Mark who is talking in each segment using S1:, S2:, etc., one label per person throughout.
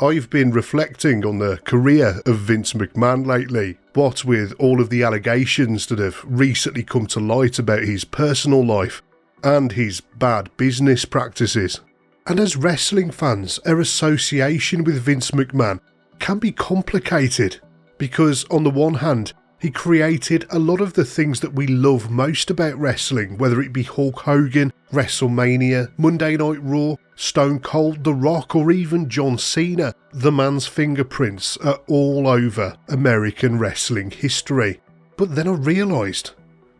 S1: I've been reflecting on the career of Vince McMahon lately, what with all of the allegations that have recently come to light about his personal life and his bad business practices. And as wrestling fans, our association with Vince McMahon can be complicated because on the one hand, he created a lot of the things that we love most about wrestling, whether it be Hulk Hogan, WrestleMania, Monday Night Raw, Stone Cold, The Rock, or even John Cena. The man's fingerprints are all over American wrestling history. But then I realised,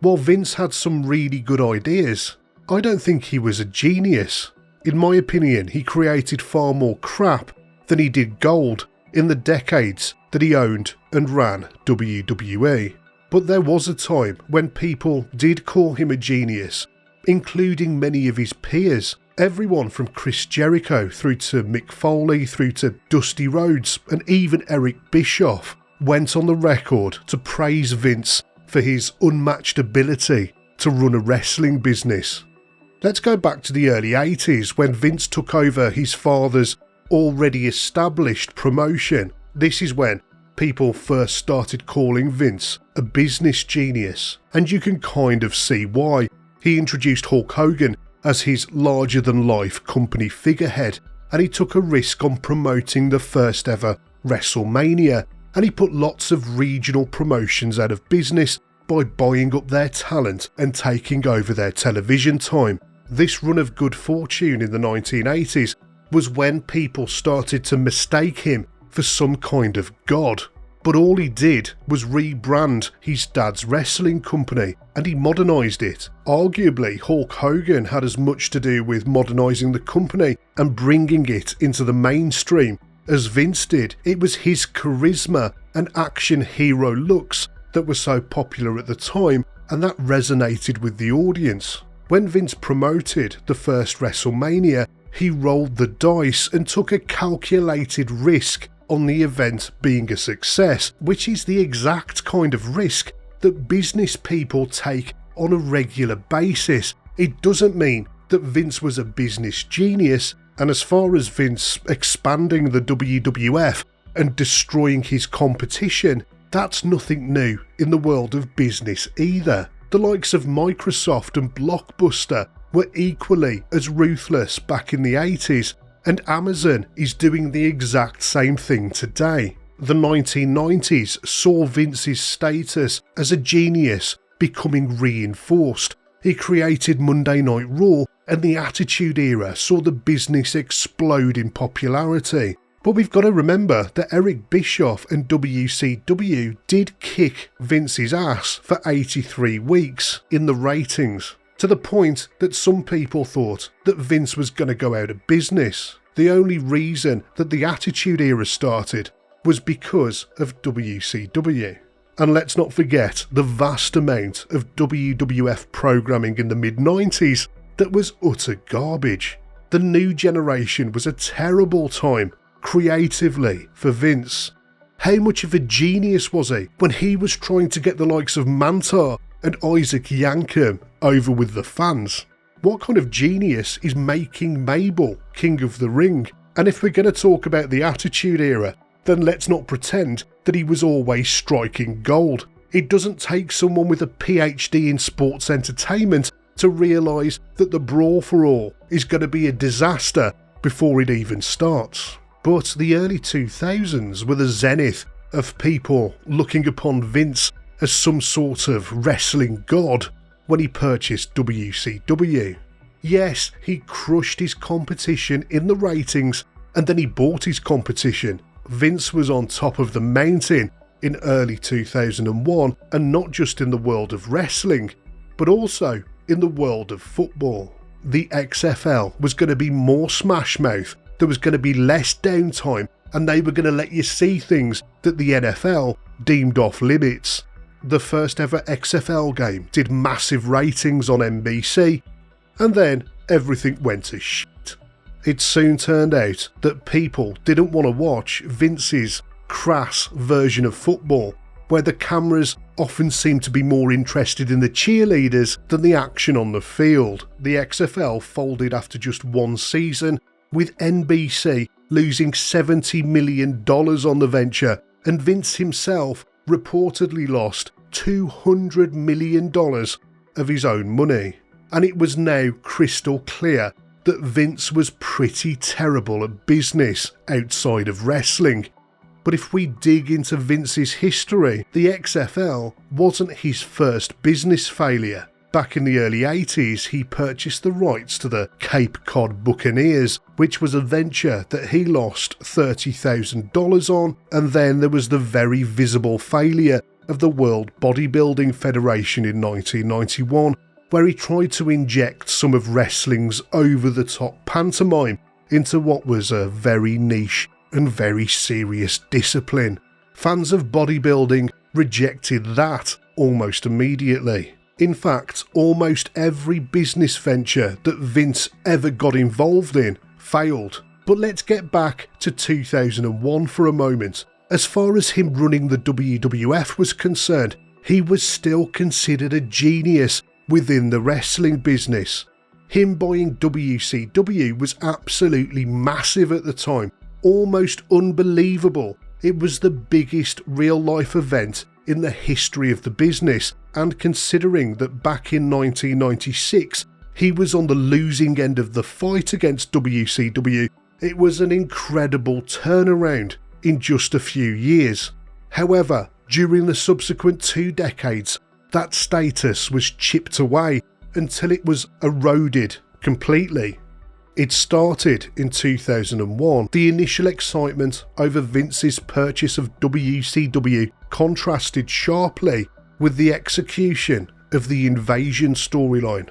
S1: while Vince had some really good ideas, I don't think he was a genius. In my opinion, he created far more crap than he did gold in the decades that he owned and ran WWE. But there was a time when people did call him a genius, including many of his peers. Everyone from Chris Jericho through to Mick Foley through to Dusty Rhodes and even Eric Bischoff went on the record to praise Vince for his unmatched ability to run a wrestling business. Let's go back to the early 80s when Vince took over his father's already established promotion. This is when people first started calling Vince a business genius, and you can kind of see why. He introduced Hulk Hogan as his larger-than-life company figurehead, and he took a risk on promoting the first ever WrestleMania, and he put lots of regional promotions out of business by buying up their talent and taking over their television time. This run of good fortune in the 1980s was when people started to mistake him for some kind of god. But all he did was rebrand his dad's wrestling company, and he modernised it. Arguably, Hulk Hogan had as much to do with modernising the company and bringing it into the mainstream as Vince did. It was his charisma and action hero looks that were so popular at the time, and that resonated with the audience. When Vince promoted the first WrestleMania, he rolled the dice and took a calculated risk on the event being a success, which is the exact kind of risk that business people take on a regular basis. It doesn't mean that Vince was a business genius, and as far as Vince expanding the WWF and destroying his competition, that's nothing new in the world of business either. The likes of Microsoft and Blockbuster were equally as ruthless back in the 80s, and Amazon is doing the exact same thing today. The 1990s saw Vince's status as a genius becoming reinforced. He created Monday Night Raw, and the Attitude Era saw the business explode in popularity. But we've got to remember that Eric Bischoff and WCW did kick Vince's ass for 83 weeks in the ratings, to the point that some people thought that Vince was going to go out of business. The only reason that the Attitude Era started was because of WCW. And let's not forget the vast amount of WWF programming in the mid-90s that was utter garbage. The new generation was a terrible time creatively for Vince. How much of a genius was he when he was trying to get the likes of Mantar and Isaac Yankem over with the fans? What kind of genius is making Mabel King of the Ring? And if we're going to talk about the Attitude Era, then let's not pretend that he was always striking gold. It doesn't take someone with a PhD in sports entertainment to realise that the Brawl for All is going to be a disaster before it even starts. But the early 2000s were the zenith of people looking upon Vince as some sort of wrestling god when he purchased WCW. Yes, he crushed his competition in the ratings, and then he bought his competition. Vince was on top of the mountain in early 2001, and not just in the world of wrestling, but also in the world of football. The XFL was going to be more smash mouth, there was going to be less downtime, and they were going to let you see things that the NFL deemed off limits. The first ever XFL game did massive ratings on NBC, and then everything went to shit. It soon turned out that people didn't want to watch Vince's crass version of football, where the cameras often seemed to be more interested in the cheerleaders than the action on the field. The XFL folded after just one season, with NBC losing $70 million on the venture, and Vince himself reportedly lost $200 million of his own money. And it was now crystal clear that Vince was pretty terrible at business outside of wrestling. But if we dig into Vince's history, the XFL wasn't his first business failure. Back in the early 80s, he purchased the rights to the Cape Cod Buccaneers, which was a venture that he lost $30,000 on, and then there was the very visible failure of the World Bodybuilding Federation in 1991, where he tried to inject some of wrestling's over-the-top pantomime into what was a very niche and very serious discipline. Fans of bodybuilding rejected that almost immediately. In fact, almost every business venture that Vince ever got involved in failed. But let's get back to 2001 for a moment. As far as him running the WWF was concerned, he was still considered a genius within the wrestling business. Him buying WCW was absolutely massive at the time, almost unbelievable. It was the biggest real-life event in the history of the business, and considering that back in 1996 he was on the losing end of the fight against WCW, it was an incredible turnaround in just a few years. However, during the subsequent 2 decades, that status was chipped away until it was eroded completely. It started in 2001. The initial excitement over Vince's purchase of WCW contrasted sharply with the execution of the Invasion storyline.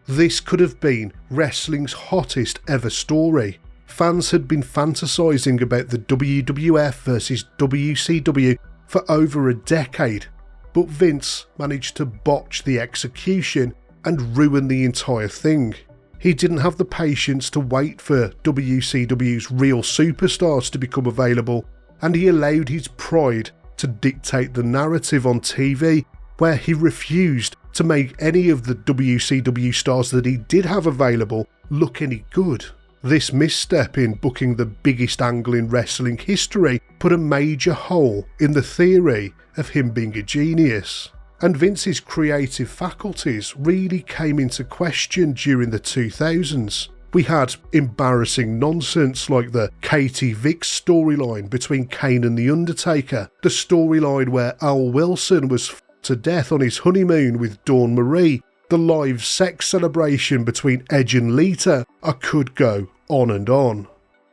S1: This could have been wrestling's hottest ever story. Fans had been fantasizing about the WWF versus WCW for over a decade, but Vince managed to botch the execution and ruin the entire thing. He didn't have the patience to wait for WCW's real superstars to become available, and he allowed his pride to dictate the narrative on TV, where he refused to make any of the WCW stars that he did have available look any good. This misstep in booking the biggest angle in wrestling history put a major hole in the theory of him being a genius. And Vince's creative faculties really came into question during the 2000s. We had embarrassing nonsense like the Katie Vick storyline between Kane and The Undertaker, the storyline where Al Wilson was to death on his honeymoon with Dawn Marie, the live sex celebration between Edge and Lita. I could go on and on.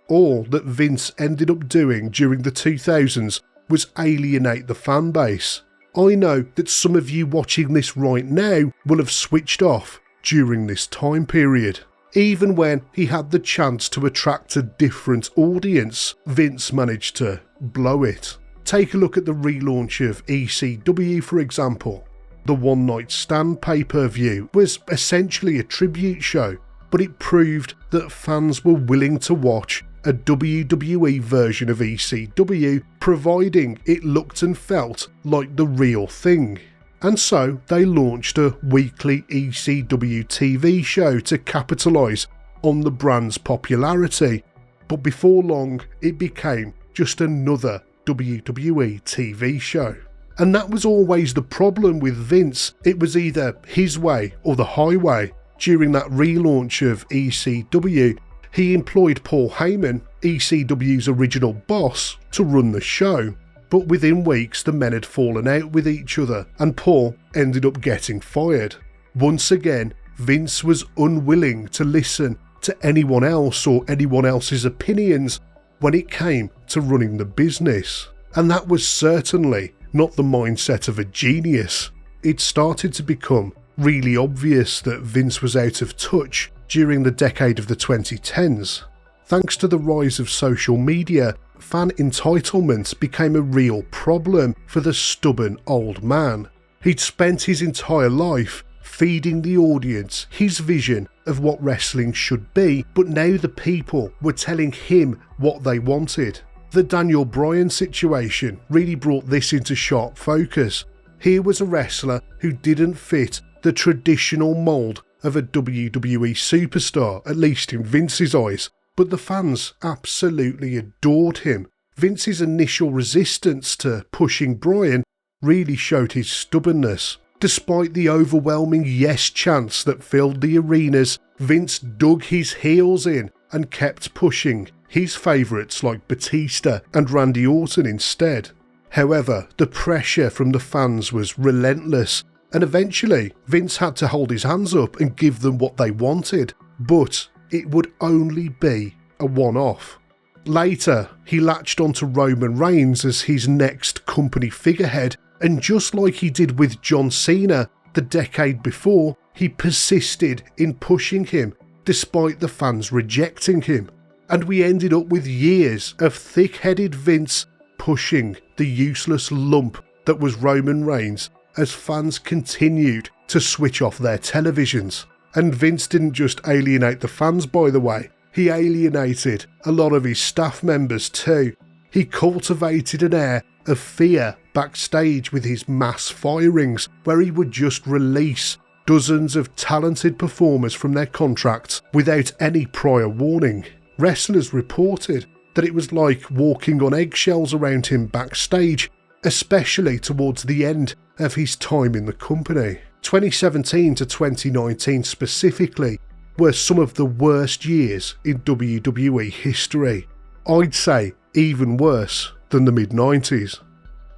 S1: All that Vince ended up doing during the 2000s was alienate the fan base. I know that some of you watching this right now will have switched off during this time period. Even when he had the chance to attract a different audience, Vince managed to blow it. Take a look at the relaunch of ECW, for example. The One Night Stand pay-per-view was essentially a tribute show, but it proved that fans were willing to watch a WWE version of ECW, providing it looked and felt like the real thing. And so they launched a weekly ECW TV show to capitalise on the brand's popularity, but before long it became just another WWE TV show. And that was always the problem with Vince. It was either his way or the highway. During that relaunch of ECW, he employed Paul Heyman, ECW's original boss, to run the show. But within weeks the men had fallen out with each other and Paul ended up getting fired. Once again, Vince was unwilling to listen to anyone else or anyone else's opinions when it came to running the business. And that was certainly not the mindset of a genius. It started to become really obvious that Vince was out of touch during the decade of the 2010s. Thanks to the rise of social media, fan entitlement became a real problem for the stubborn old man. He'd spent his entire life feeding the audience his vision of what wrestling should be, but now the people were telling him what they wanted. The Daniel Bryan situation really brought this into sharp focus. Here was a wrestler who didn't fit the traditional mould of a WWE superstar, at least in Vince's eyes, but the fans absolutely adored him. Vince's initial resistance to pushing Bryan really showed his stubbornness. Despite the overwhelming yes chants that filled the arenas, Vince dug his heels in and kept pushing his favourites like Batista and Randy Orton instead. However, the pressure from the fans was relentless, and eventually Vince had to hold his hands up and give them what they wanted, but it would only be a one-off. Later, he latched onto Roman Reigns as his next company figurehead, and just like he did with John Cena the decade before, he persisted in pushing him despite the fans rejecting him. And we ended up with years of thick-headed Vince pushing the useless lump that was Roman Reigns as fans continued to switch off their televisions. And Vince didn't just alienate the fans, by the way, he alienated a lot of his staff members too. He cultivated an air of fear backstage with his mass firings, where he would just release dozens of talented performers from their contracts without any prior warning. Wrestlers reported that it was like walking on eggshells around him backstage, especially towards the end of his time in the company. 2017 to 2019 specifically were some of the worst years in WWE history. I'd say even worse than the mid-90s.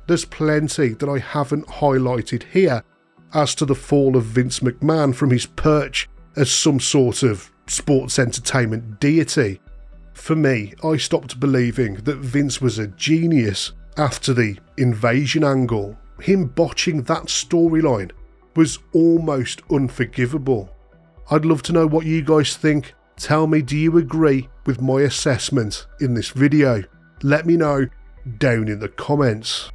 S1: There's plenty that I haven't highlighted here as to the fall of Vince McMahon from his perch as some sort of sports entertainment deity. For me, I stopped believing that Vince was a genius after the invasion angle. Him botching that storyline was almost unforgivable. I'd love to know what you guys think. Tell me, do you agree with my assessment in this video? Let me know down in the comments.